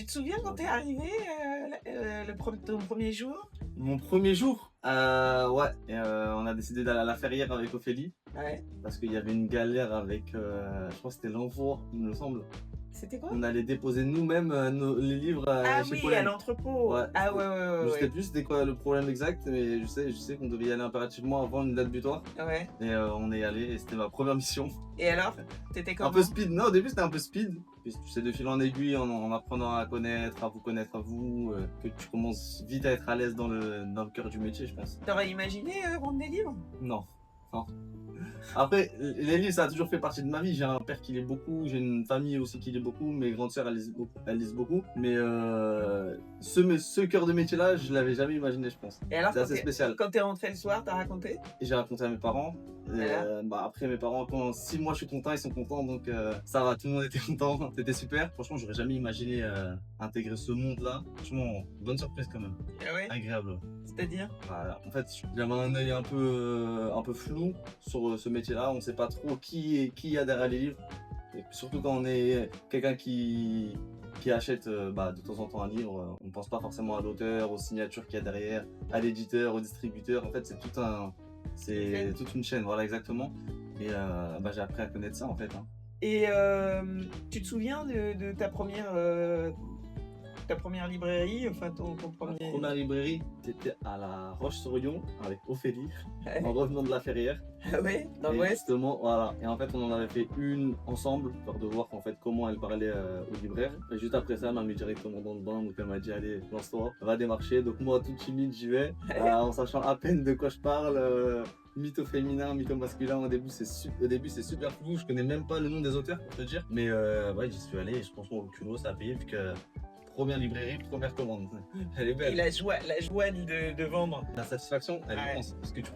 te souviens quand t'es arrivé, ton premier jour? Mon premier jour, ouais, on a décidé d'aller à la Ferrière avec Ophélie Ouais. parce qu'il y avait une galère avec, je crois que c'était l'envoi, il me semble. C'était quoi? On allait déposer nous-mêmes les livres Ah chez oui, à Pollen. l'entrepôt. Ouais. Ah ouais. Je sais plus c'était quoi le problème exact, mais je sais qu'on devait y aller impérativement avant une date butoir. Ouais. Et on est allé et c'était ma première mission. Et alors, t'étais Un comment? peu speed, non au début c'était un peu speed. Puis tu sais de fil en aiguille en apprenant à vous connaître à vous, que tu commences vite à être à l'aise dans le cœur du métier je pense. T'aurais imaginé vendre des livres? Non. Après, les livres, ça a toujours fait partie de ma vie. J'ai un père qui lit beaucoup, j'ai une famille aussi qui lit beaucoup, mes grandes sœurs, elles lisent beaucoup. Mais ce cœur de métier-là, je l'avais jamais imaginé, je pense. Et alors, C'est assez spécial. Quand t'es rentré le soir, t'as raconté? Et j'ai raconté à mes parents. Après, mes parents, quand 6 mois je suis content, ils sont contents, donc ça va, tout le monde était content. C'était super. Franchement, j'aurais jamais imaginé intégrer ce monde-là. Franchement, bonne surprise quand même. Ah ouais? Agréable. C'est-à-dire? Voilà. En fait, j'avais un œil un peu flou sur ce métier-là. On ne sait pas trop qui y a derrière les livres. Et surtout quand on est quelqu'un qui achète de temps en temps un livre, on ne pense pas forcément à l'auteur, aux signatures qu'il y a derrière, à l'éditeur, au distributeur. En fait, c'est toute une chaîne, voilà exactement. Et j'ai appris à connaître ça en fait. Hein. Et tu te souviens de ta première librairie, enfin ton premier... Ma première librairie, c'était à la Roche-sur-Yon avec Ophélie, en revenant de la Ferrière. Ah ouais, dans l'Ouest. Justement, voilà. Et en fait, on en avait fait une ensemble, histoire de voir en fait comment elle parlait aux libraires. Et juste après ça, elle m'a mis directement dans le bain, donc elle m'a dit allez, lance-toi, va démarcher. Donc moi, tout timide, j'y vais, en sachant à peine de quoi je parle. Mytho féminin, mytho masculin, au début c'est super flou, je connais même pas le nom des auteurs pour te dire. Mais ouais, j'y suis allé et franchement au culot, ça a payé vu que première librairie, première commande. Elle est belle. Et la joie de vendre. La satisfaction, elle est immense. Parce que tu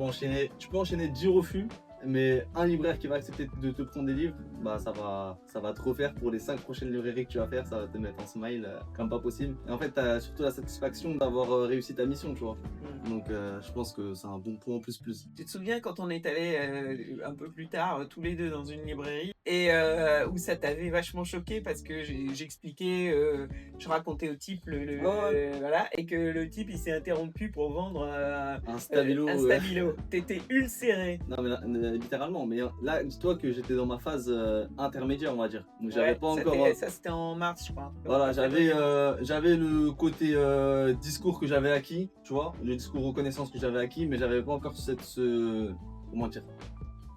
peux enchaîner 10 refus, mais un libraire qui va accepter de te prendre des livres, ça va te refaire pour les 5 prochaines librairies que tu vas faire, ça va te mettre en smile comme pas possible. Et en fait, tu as surtout la satisfaction d'avoir réussi ta mission, tu vois. Donc je pense que c'est un bon point en plus. Tu te souviens quand on est allé un peu plus tard, tous les deux dans une librairie, et où ça t'avait vachement choqué parce que j'expliquais, je racontais au type voilà, et que le type il s'est interrompu pour vendre un stabilo. T'étais ulcéré. Non mais littéralement, mais là dis-toi que j'étais dans ma phase intermédiaire on va dire. Donc j'avais pas encore. Ça c'était en mars je crois. Voilà, j'avais le côté discours que j'avais acquis, tu vois, le discours reconnaissance que j'avais acquis, mais j'avais pas encore comment dire,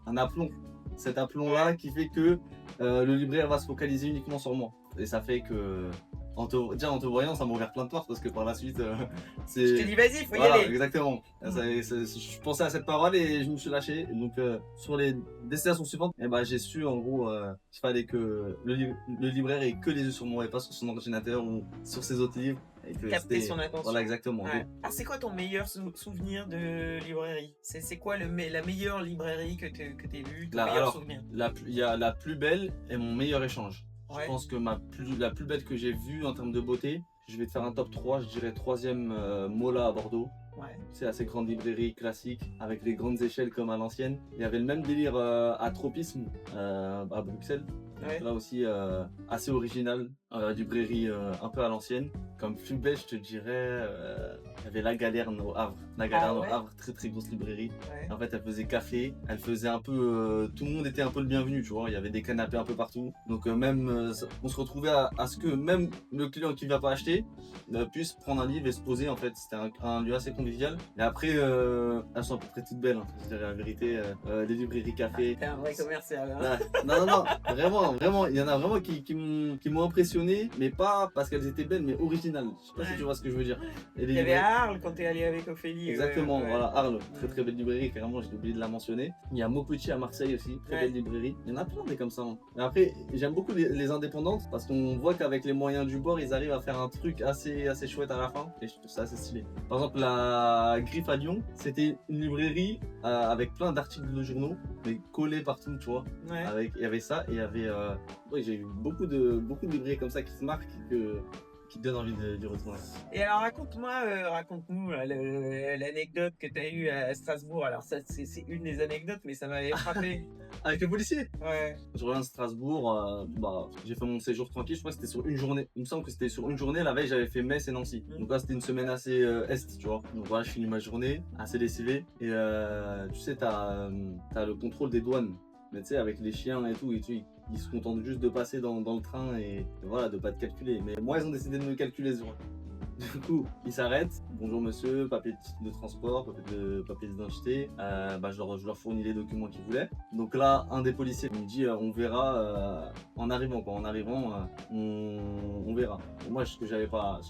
un aplomb. Cet aplomb-là qui fait que le libraire va se focaliser uniquement sur moi. Et ça fait que, en te voyant, ça m'a ouvert plein de portes parce que par la suite, c'est... Je t'ai dit vas-y, faut y voilà, aller. Exactement. Je pensais à cette parole et je me suis lâché. Et donc, sur les destinations suivantes, j'ai su en gros qu'il fallait que le libraire ait que les yeux sur moi et pas sur son ordinateur ou sur ses autres livres. Capter son attention. Voilà, exactement. Ouais. Alors, c'est quoi ton meilleur souvenir de librairie? C'est quoi la meilleure librairie que t'aies vue? Ton meilleur souvenir? Il y a la plus belle et mon meilleur échange. Ouais. Je pense que la plus belle que j'ai vue en termes de beauté, je vais te faire un top 3, je dirais 3e Mola à Bordeaux. Ouais. C'est assez grande librairie classique avec les grandes échelles comme à l'ancienne. Il y avait le même délire à Tropisme à Bruxelles. Ouais. Là aussi assez original, librairie un peu à l'ancienne. Comme plus belle, je te dirais, il y avait La Galerne au Havre. La Galerne au Havre, très très grosse librairie. Ouais. En fait, elle faisait café, elle faisait un peu, tout le monde était un peu le bienvenu, tu vois. Il y avait des canapés un peu partout. Donc on se retrouvait à ce que même le client qui ne va pas acheter puisse prendre un livre et se poser. En fait, c'était un lieu assez convivial. Et après, elles sont à peu près toutes belles, hein, je dirais la vérité. Les librairies café. T'es un vrai commercial. Hein. Non, vraiment, il y en a vraiment qui m'ont impressionné, mais pas parce qu'elles étaient belles, mais originales. Je sais pas si tu vois ce que je veux dire. Il y avait à Arles quand t'es allé avec Ophélie. Exactement, voilà, Arles, très belle librairie, carrément, j'ai oublié de la mentionner. Il y a Mokuchi à Marseille aussi, très belle librairie. Il y en a plein des comme ça. Hein. Mais après, j'aime beaucoup les indépendantes parce qu'on voit qu'avec les moyens du bord, ils arrivent à faire un truc assez chouette à la fin et je trouve ça assez stylé. Par exemple, la Griffe à Lyon, c'était une librairie avec plein d'articles de journaux, mais collés partout, tu vois. Ouais. Il y avait ça et il y avait. J'ai eu beaucoup de librairies comme ça qui se marquent, que qui te donne envie d'y retourner. Et alors raconte-nous l'anecdote que tu as eue à Strasbourg. Alors ça c'est une des anecdotes, mais ça m'avait frappé. Avec le policier? Ouais. Je reviens de Strasbourg, j'ai fait mon séjour tranquille, je crois que c'était sur une journée. Il me semble que c'était sur une journée, la veille j'avais fait Metz et Nancy. Donc là c'était une semaine assez est, tu vois. Donc voilà, je finis ma journée, assez lessivé. Et tu sais, t'as le contrôle des douanes. Mais tu sais, avec les chiens et tout, ils se contentent juste de passer dans le train et voilà, de pas te calculer. Mais moi, ils ont décidé de me calculer ce jour. Du coup, ils s'arrêtent. Bonjour monsieur, papier de transport, papier d'identité. Je leur fournis les documents qu'ils voulaient. Donc là, un des policiers me dit on verra en arrivant. En arrivant, on verra. Et moi, ce que j'avais pas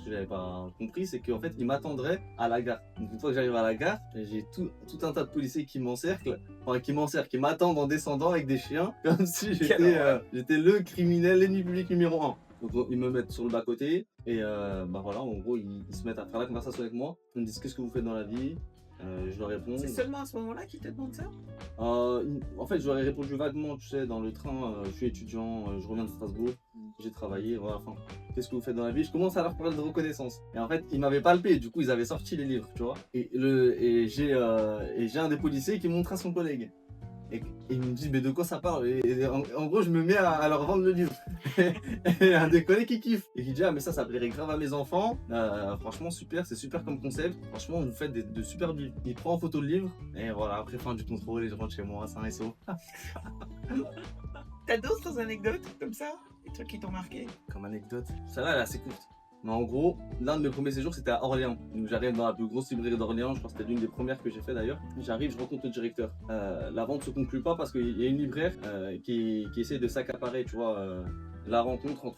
compris, c'est qu'en fait, ils m'attendraient à la gare. Donc une fois que j'arrive à la gare, j'ai tout un tas de policiers qui m'encerclent, qui m'attendent en descendant avec des chiens, comme si j'étais le criminel, l'ennemi public numéro 1. Donc ils me mettent sur le bas-côté et voilà, en gros ils se mettent à faire la conversation avec moi. Ils me disent qu'est-ce que vous faites dans la vie, je leur réponds. C'est seulement à ce moment-là qu'ils te demandent ça? En fait je leur ai répondu vaguement, tu sais, dans le train, je suis étudiant, je reviens de Strasbourg, j'ai travaillé, voilà, enfin, qu'est-ce que vous faites dans la vie? Je commence à leur parler de reconnaissance. Et en fait ils m'avaient palpé, du coup ils avaient sorti les livres, tu vois. Et j'ai un des policiers qui montre à son collègue. Et il me dit mais de quoi ça parle, et en gros je me mets à leur vendre le livre. Et un des collègues qui kiffe et qui dit ah mais ça plairait grave à mes enfants, franchement super, c'est super comme concept, franchement vous faites de super livres. Il prend en photo le livre et voilà, après fin du contrôle et je rentre chez moi, c'est un SO. T'as d'autres anecdotes comme ça? Des trucs qui t'ont marqué? Comme anecdote, celle-là elle est assez courte. Mais en gros, l'un de mes premiers séjours c'était à Orléans. Donc j'arrive dans la plus grosse librairie d'Orléans, je crois que c'était l'une des premières que j'ai fait d'ailleurs. J'arrive, je rencontre le directeur. La vente se conclut pas parce qu'il y a une libraire qui essaie de s'accaparer, tu vois, la rencontre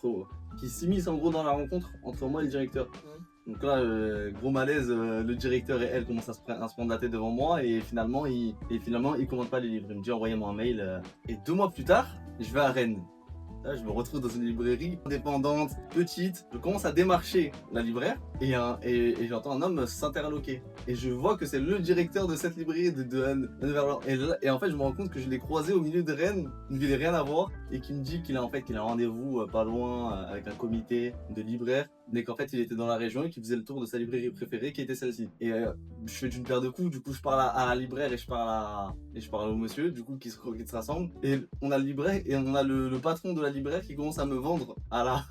qui s'immisce en gros dans la rencontre entre moi et le directeur. Donc là, gros malaise, le directeur et elle commencent à se prendre la tête devant moi et finalement il commande pas les livres. Il me dit envoyez-moi un mail. Et 2 mois plus tard, je vais à Rennes. Là, je me retrouve dans une librairie indépendante, petite. Je commence à démarcher la libraire et j'entends un homme s'interloquer. Et je vois que c'est le directeur de cette librairie de Verlan. Et en fait, je me rends compte que je l'ai croisé au milieu de Rennes, une ville rien à voir, et qui me dit qu'il a un rendez-vous pas loin avec un comité de libraires, mais qu'en fait, il était dans la région et qu'il faisait le tour de sa librairie préférée, qui était celle-ci. Et je fais d'une paire de coups. Du coup, je parle à la libraire et je parle au monsieur, du coup, qui se rassemble. Et on a le libraire et on a le patron de la libraire qui commence à me vendre à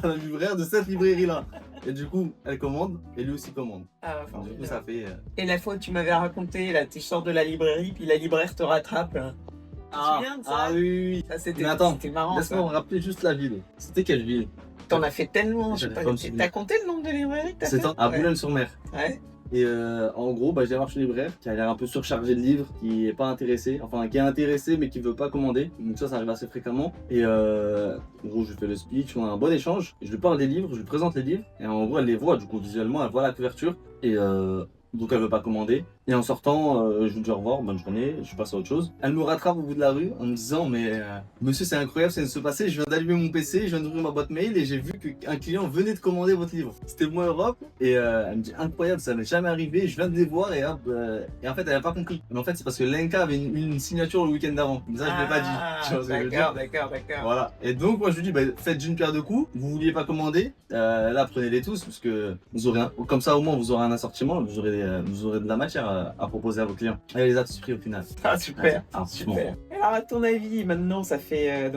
la libraire de cette librairie-là. Et du coup, elle commande et lui aussi commande. Ah, enfin, du coup, ça fait. Et la fois où tu m'avais raconté, là, tu sors de la librairie, puis la libraire te rattrape. Tu te souviens de ça? Ah oui. Ça, c'était marrant. Laisse-moi me rappeler juste la ville. C'était quelle ville? T'en as fait tellement. T'as compté le nombre de librairies que t'as fait? C'était à Boulogne-sur-Mer. Ouais. Et en gros, j'ai marché libraire qui a l'air un peu surchargé de livres, qui est pas intéressé, enfin qui est intéressé mais qui veut pas commander. Donc ça arrive assez fréquemment. Et en gros, je lui fais le speech, on a un bon échange. Je lui parle des livres, je lui présente les livres. Et en gros, elle les voit, du coup, visuellement, elle voit la couverture. Et donc elle veut pas commander. Et en sortant, je lui dis au revoir, bonne journée, je passe à autre chose. Elle me rattrape au bout de la rue en me disant mais monsieur c'est incroyable, ça vient de se passer, je viens d'allumer mon PC, je viens d'ouvrir ma boîte mail et j'ai vu qu'un client venait de commander votre livre. C'était Moi Europe et elle me dit incroyable, ça m'est jamais arrivé, je viens de les voir et hop, et en fait elle a pas compris. Mais en fait c'est parce que Lenka avait une signature le week-end d'avant. Comme ça je l'ai pas dit. Tu vois ce que je veux dire ? D'accord. Voilà. Et donc moi je lui dis faites d'une pierre deux coups, vous vouliez pas commander, là prenez-les tous parce que vous aurez comme ça au moins vous aurez un assortiment, vous aurez de la matière à proposer à vos clients. Et elle les a tous pris au final. Ah super, super. Et alors à ton avis, maintenant ça fait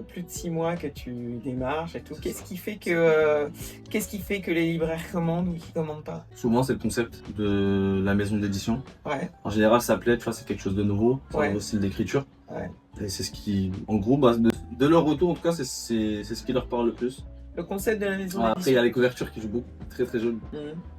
plus de 6 mois que tu démarches et tout. Qu'est-ce qui fait que les libraires commandent ou qu'ils commandent pas? Souvent c'est le concept de la maison d'édition. Ouais. En général ça plaît, tu vois, c'est quelque chose de nouveau, c'est un nouveau style d'écriture. Ouais. Et c'est ce qui, en gros, de leur retour en tout cas, c'est ce qui leur parle le plus. Le concept de la maison d'édition. Après il y a les couvertures qui jouent beaucoup, très très jolies.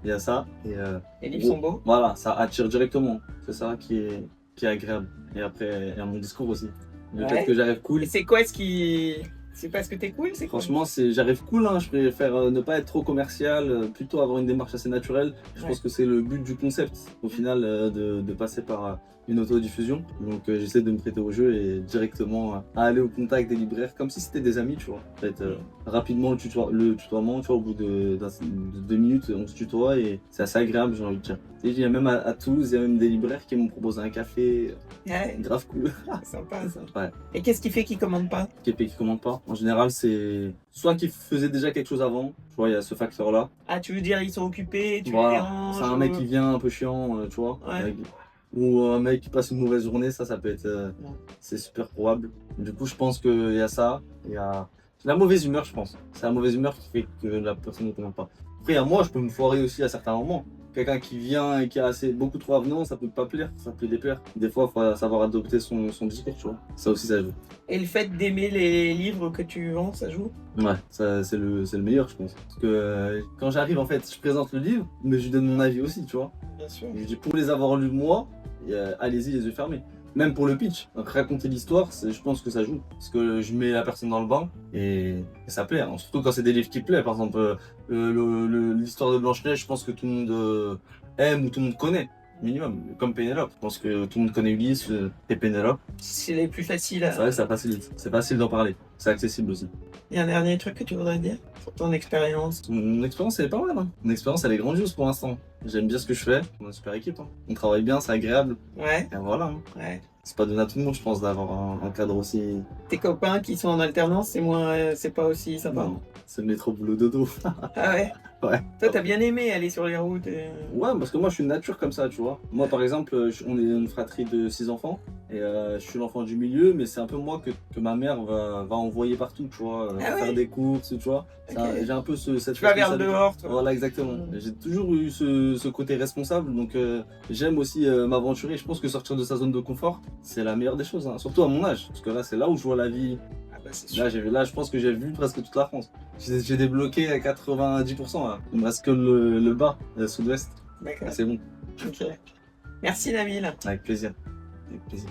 Il y a ça. Et les livres sont beaux. Voilà, ça attire directement. C'est ça qui est agréable. Et après, il y a mon discours aussi. Le fait que j'arrive cool. Et c'est quoi ce qui... C'est parce que t'es cool, c'est cool. Franchement, j'arrive cool, hein. Je préfère ne pas être trop commercial, plutôt avoir une démarche assez naturelle. Je pense que c'est le but du concept, au final, de passer par une autodiffusion. Donc j'essaie de me prêter au jeu et directement aller au contact des libraires, comme si c'était des amis, tu vois. En fait, rapidement le tutoiement, tu vois, au bout de 2 minutes, on se tutoie et c'est assez agréable, j'ai envie de dire. Et il y a même à Toulouse, il y a même des libraires qui m'ont proposé un café, grave cool. Sympa ça. Ouais. Et qu'est-ce qui fait qu'ils commandent pas? Qui commande pas? En général, c'est soit qu'ils faisaient déjà quelque chose avant, tu vois, il y a ce facteur-là. Ah, tu veux dire, ils sont occupés, tu les Voilà, déranges c'est un mec qui vient un peu chiant, tu vois. Ouais. Ou un mec qui passe une mauvaise journée, ça peut être. Ouais. C'est super probable. Du coup, je pense qu'il y a ça. Il y a la mauvaise humeur, je pense. C'est la mauvaise humeur qui fait que la personne ne convient pas. Après, à moi, je peux me foirer aussi à certains moments. Quelqu'un qui vient et qui a beaucoup trop avenant, ça peut pas plaire, ça peut déplaire. Des fois, il faut savoir adopter son discours, tu vois. Ça aussi, ça joue. Et le fait d'aimer les livres que tu vends, ça joue? Ouais, ça c'est le meilleur, je pense. Parce que quand j'arrive, en fait, je présente le livre, mais je lui donne mon avis aussi, tu vois. Bien sûr. Je dis pour les avoir lus moi, allez-y les yeux fermés. Même pour le pitch, donc raconter l'histoire, je pense que ça joue. Parce que je mets la personne dans le bain et ça plaît. Hein. Surtout quand c'est des livres qui plaisent. Par exemple, l'histoire de Blanche-Neige, je pense que tout le monde aime ou tout le monde connaît. Minimum, comme Pénélope. Je pense que tout le monde connaît Ulysse et Pénélope. C'est les plus faciles à... C'est vrai que ça facilite. C'est facile d'en parler. C'est accessible aussi. Il y a un dernier truc que tu voudrais dire sur ton expérience? Mon expérience, elle est pas mal. Hein. Mon expérience, elle est grandiose pour l'instant. J'aime bien ce que je fais. On a une super équipe. Hein. On travaille bien, c'est agréable. Ouais. Et voilà. Hein. Ouais. C'est pas donné à tout le monde, je pense, d'avoir un cadre aussi. Tes copains qui sont en alternance, c'est pas aussi sympa? Non, c'est le métro boulot dodo. Ah ouais? Ouais. Toi, t'as bien aimé aller sur les routes Ouais, parce que moi, je suis une nature comme ça, tu vois. Moi, par exemple, on est une fratrie de 6 enfants. Et je suis l'enfant du milieu, mais c'est un peu moi que ma mère va envoyer partout, tu vois. Faire des courses, tu vois. Okay. J'ai un peu cette tu vas vers le dehors, toi. Voilà, exactement. J'ai toujours eu ce côté responsable, donc j'aime aussi m'aventurer. Je pense que sortir de sa zone de confort, c'est la meilleure des choses, hein. Surtout à mon âge. Parce que là, c'est là où je vois la vie. Bah, sûr. Là, je pense que j'ai vu presque toute la France. J'ai débloqué à 90%. Là. Il me reste que le bas, le sud-ouest. D'accord. C'est bon. Ok. Merci, Nabil. Avec plaisir. Avec plaisir.